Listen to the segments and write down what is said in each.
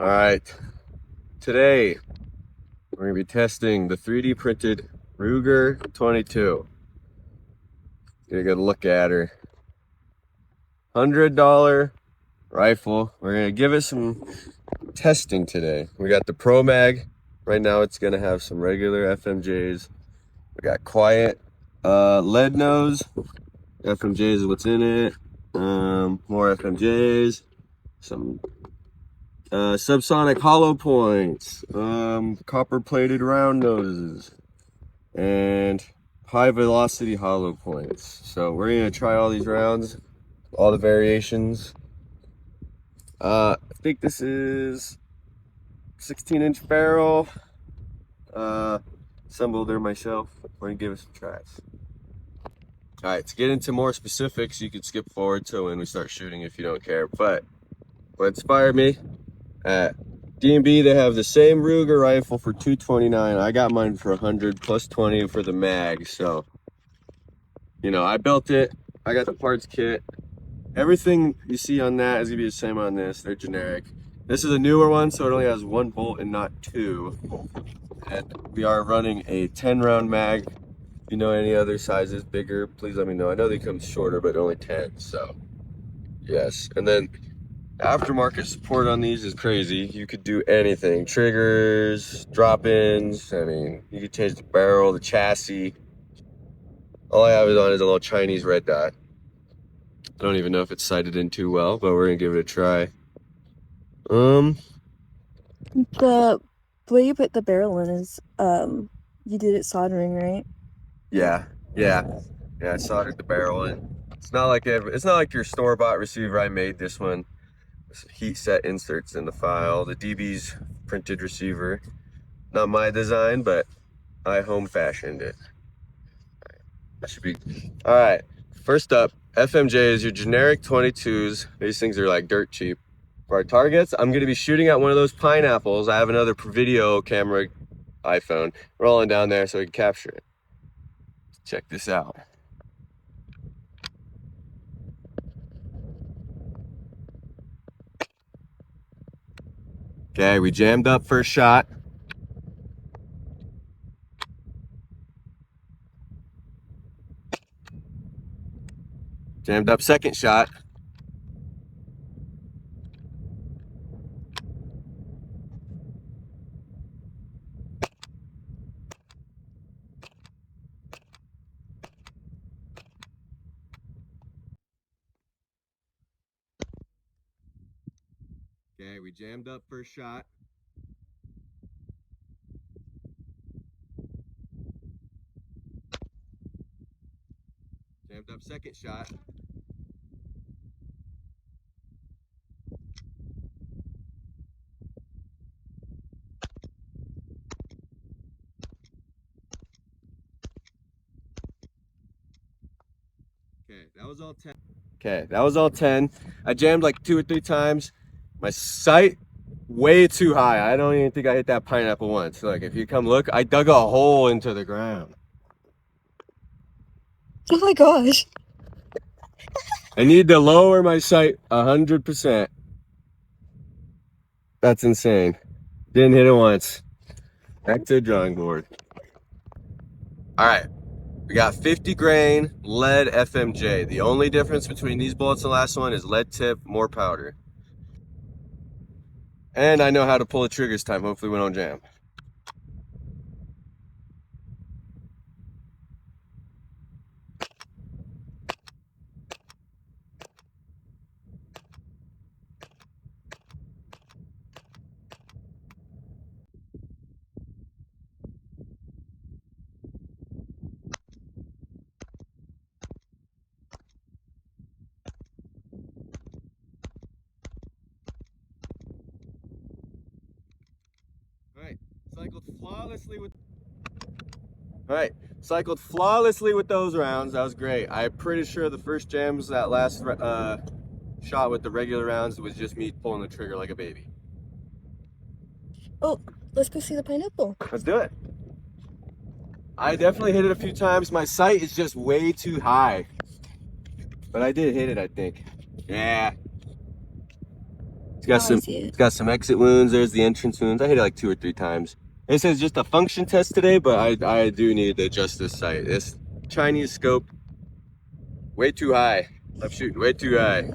All right, today we're gonna be testing the 3D printed Ruger 22. Get a good look at her. $100 rifle. We're gonna give it some testing today. We got the Pro Mag. Right now it's gonna have some regular FMJs. We got quiet lead nose. FMJs is what's in it. More FMJs. Some subsonic hollow points, copper plated round noses, and high velocity hollow points. So we're gonna try all these rounds, all the variations. I think this is 16-inch barrel. Assembled there myself. We're gonna give it some tries. All right, to get into more specifics, you can skip forward to when we start shooting if you don't care. But what inspired me, at D&B, they have the same Ruger rifle for $229. I got mine for $100 plus 20 for the mag. So, you know, I built it. I got the parts kit. Everything you see on that is gonna be the same on this. They're generic. This is a newer one, so it only has one bolt and not two. And we are running a 10-round mag. If you know any other sizes bigger, please let me know. I know they come shorter, but only 10. So, yes. And then aftermarket support on these is crazy. You could do anything. Triggers, drop-ins. I mean, you could change the barrel, the chassis. All I have is on is a little Chinese red dot. I don't even know if it's sighted in too well, but we're gonna give it a try. The way you put the barrel in is you did it soldering, right? Yeah. I soldered the barrel in. It's not like your store-bought receiver. I made this one. Heat set inserts in the file. The DB's printed receiver. Not my design, but I home fashioned it. That should be all right. First up, FMJ is your generic 22s. These things are like dirt cheap. For our targets, I'm going to be shooting at one of those pineapples. I have another video camera iPhone rolling down there so we can capture it. Check this out. Okay, we jammed up first shot. Jammed up second shot. Okay, we jammed up first shot. Jammed up second shot. Okay, that was all 10. Okay, that was all 10. I jammed like 2 or 3 times. My sight way too high. I don't even think I hit that pineapple once. Look, if you come look, I dug a hole into the ground. Oh my gosh. I need to lower my sight 100%. That's insane. Didn't hit it once. Back to the drawing board. All right. We got 50 grain lead FMJ. The only difference between these bullets and the last one is lead tip, more powder. And I know how to pull the triggers time. Hopefully we don't jam. Cycled flawlessly with those rounds. That was great. I'm pretty sure the first jams, that last shot with the regular rounds, was just me pulling the trigger like a baby. Oh, let's go see the pineapple. Let's do it. I definitely hit it a few times. My sight is just way too high, but I did hit it, I think. Yeah. I see it. It's got some exit wounds. There's the entrance wounds. I hit it like 2 or 3 times. This is just a function test today, but I do need to adjust this sight. This Chinese scope, way too high. I'm shooting way too high.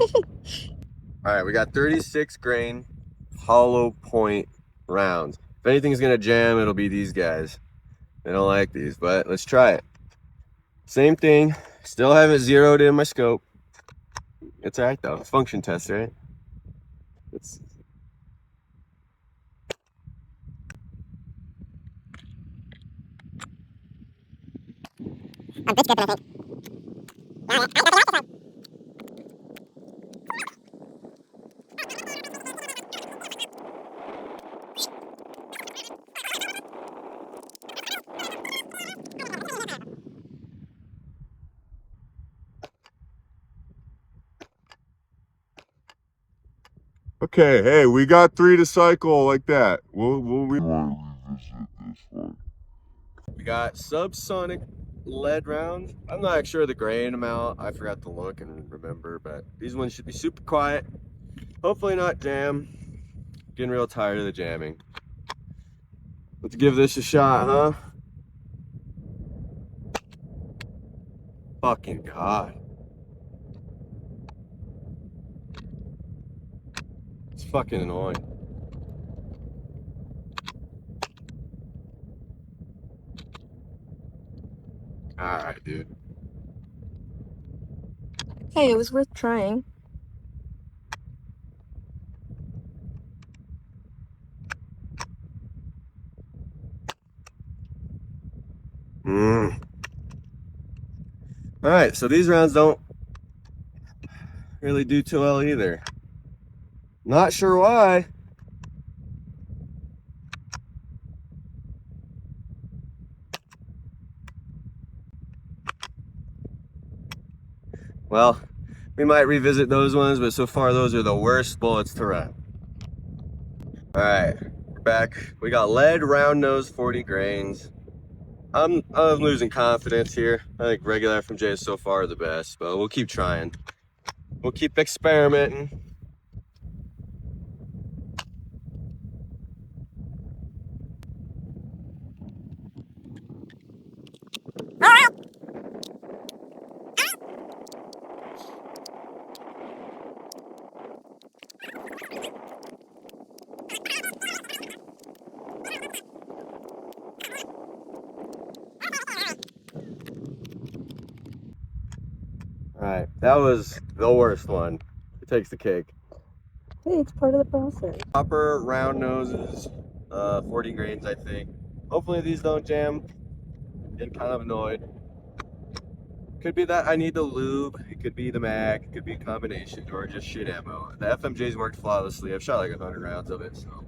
All right, we got 36 grain hollow point rounds. If anything's gonna jam, it'll be these guys. They don't like these, but let's try it. Same thing. Still haven't zeroed in my scope. It's all right though. It's function test, right? It's That's good, I think. Okay, hey, we got 3 to cycle like that. We'll revisit this one. We got subsonic lead rounds. I'm not sure the grain amount. I forgot to look and remember, but these ones should be super quiet. Hopefully not jam. Getting real tired of the jamming. Let's give this a shot, huh? Fucking God. It's fucking annoying. Alright, dude. Hey, it was worth trying. Alright, so these rounds don't really do too well either. Not sure why. Well, we might revisit those ones, but so far those are the worst bullets to run. Alright, we're back. We got lead round nose 40 grains. I'm losing confidence here. I think regular FMJ is so far the best, but we'll keep trying. We'll keep experimenting. Alright, that was the worst one. It takes the cake. Hey, it's part of the process. Copper round noses, 40 grains, I think. Hopefully these don't jam. Getting kind of annoyed. Could be that I need the lube. It could be the mag. It could be a combination, or just shit ammo. The FMJ's worked flawlessly. I've shot like 100 rounds of it, so.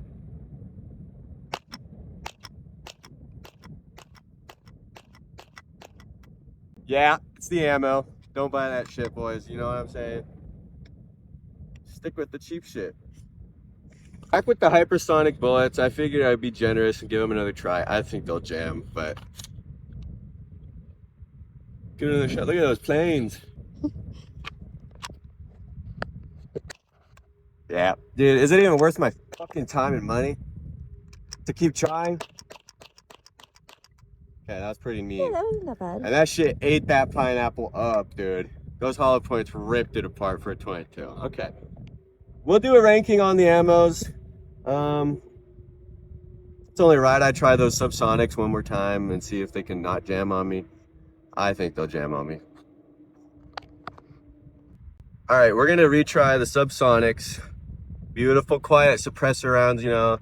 Yeah, it's the ammo. Don't buy that shit, boys. You know what I'm saying? Stick with the cheap shit. Back with the hypersonic bullets, I figured I'd be generous and give them another try. I think they'll jam, but give it another shot. Look at those planes. Yeah, dude, is it even worth my fucking time and money to keep trying? Okay, that's pretty neat. Yeah, that wasn't that bad. And that shit ate that pineapple up, dude. Those hollow points ripped it apart for a 22. Okay. We'll do a ranking on the ammos. It's only right I try those subsonics one more time and see if they can not jam on me. I think they'll jam on me. All right, we're gonna retry the subsonics. Beautiful, quiet suppressor rounds, you know,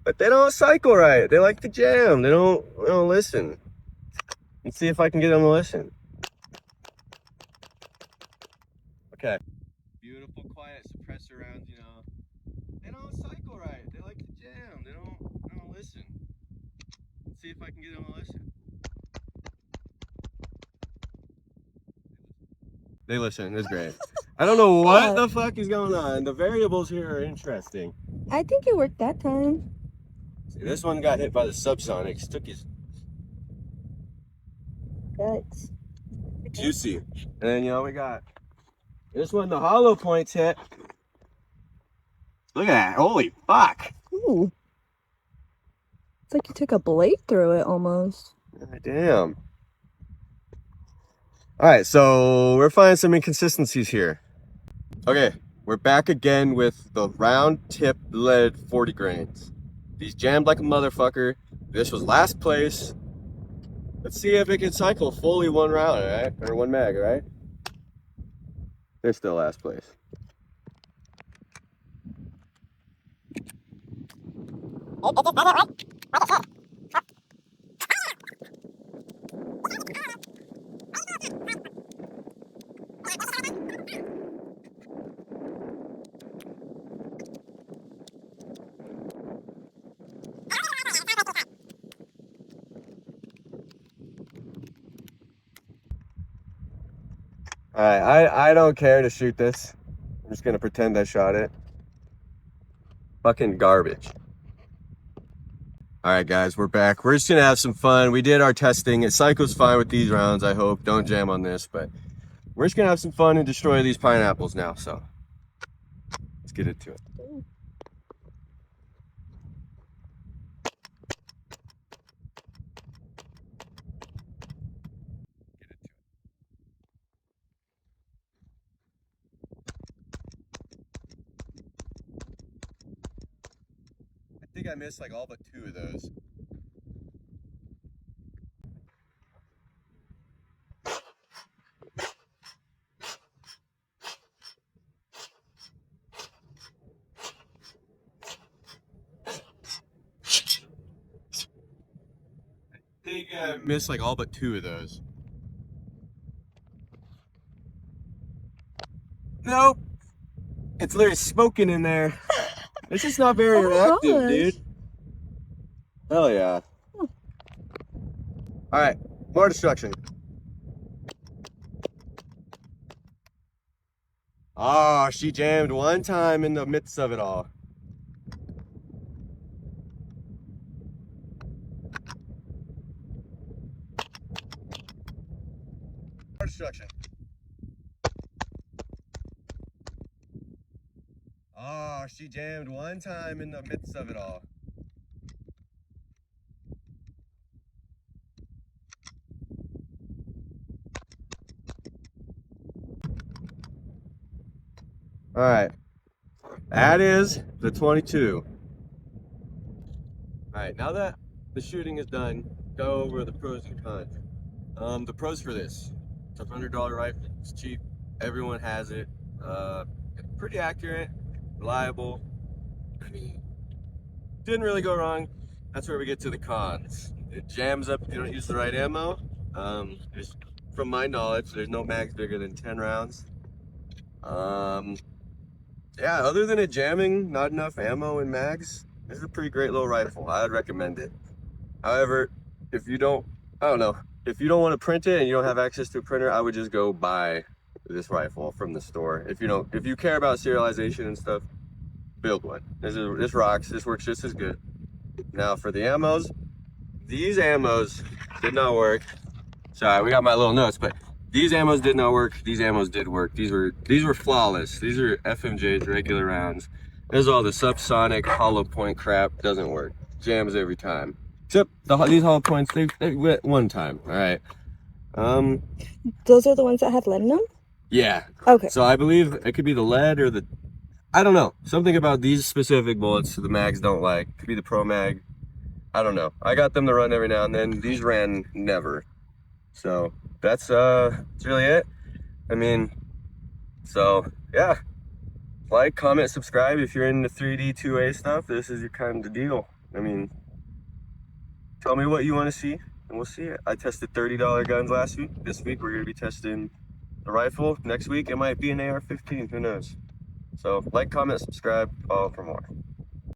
but they don't cycle right. They like to jam. They don't listen. Let's see if I can get them to listen. Okay. Beautiful, quiet suppressor rounds, you know, they don't cycle right. They like to jam. They don't listen. Let's see if I can get them to listen. They listen. It's great. I don't know what the fuck is going on. The variables here are interesting. I think it worked that time. See, this one got hit by the subsonics. Took his Guts. juicy. And then, you know, we got this one, the hollow points hit. Look at that. Holy fuck. Ooh. It's like you took a blade through it almost. God damn. All right, so we're finding some inconsistencies here. Okay, we're back again with the round tip lead 40 grains. These jammed like a motherfucker. This was last place. Let's see if it can cycle fully one round, all right? Or one mag, all right? They're still last place. All right, I don't care to shoot this. I'm just gonna pretend I shot it. Fucking garbage. All right, guys, we're back. We're just gonna have some fun. We did our testing. It cycles fine with these rounds, I hope. Don't jam on this, but we're just gonna have some fun and destroy these pineapples now, so let's get into it. I think I missed like all but 2 of those. I think I missed like all but 2 of those. Nope. It's literally smoking in there. It's just not very Oh my reactive, gosh. dude. Hell yeah. All right, more destruction. Oh, she jammed one time in the midst of it all. More destruction. Oh, she jammed one time in the midst of it all. All right, that is the 22. All right, now that the shooting is done, go over the pros and cons. The pros for this: it's a $100 rifle. It's cheap. Everyone has it. Pretty accurate, reliable. I mean, didn't really go wrong. That's where we get to the cons. It jams up if you don't use the right ammo. From my knowledge, there's no mags bigger than 10 rounds. Yeah, other than it jamming, not enough ammo and mags, this is a pretty great little rifle. I'd recommend it. However, if you don't, I don't know, if you don't want to print it and you don't have access to a printer, I would just go buy this rifle from the store. If you care about serialization and stuff, build one. This rocks. This works just as good. Now for the ammos, these ammos did not work. Sorry, we got my little notes, but these ammos did not work. These ammos did work. These were flawless. These are FMJ's regular rounds. There's all the subsonic hollow point crap. Doesn't work. Jams every time. Except these hollow points, they went one time. All right. Those are the ones that have lead in them? Yeah. Okay. So I believe it could be the lead or the, I don't know. Something about these specific bullets the mags don't like. Could be the Pro Mag. I don't know. I got them to run every now and then. These ran never. So that's really it. I mean, so yeah. Like, comment, subscribe if you're into 3D 2A stuff. This is your kind of deal. I mean, tell me what you want to see and we'll see it. I tested $30 guns last week. This week we're gonna be testing the rifle. Next week it might be an AR-15, who knows? So like, comment, subscribe, follow for more.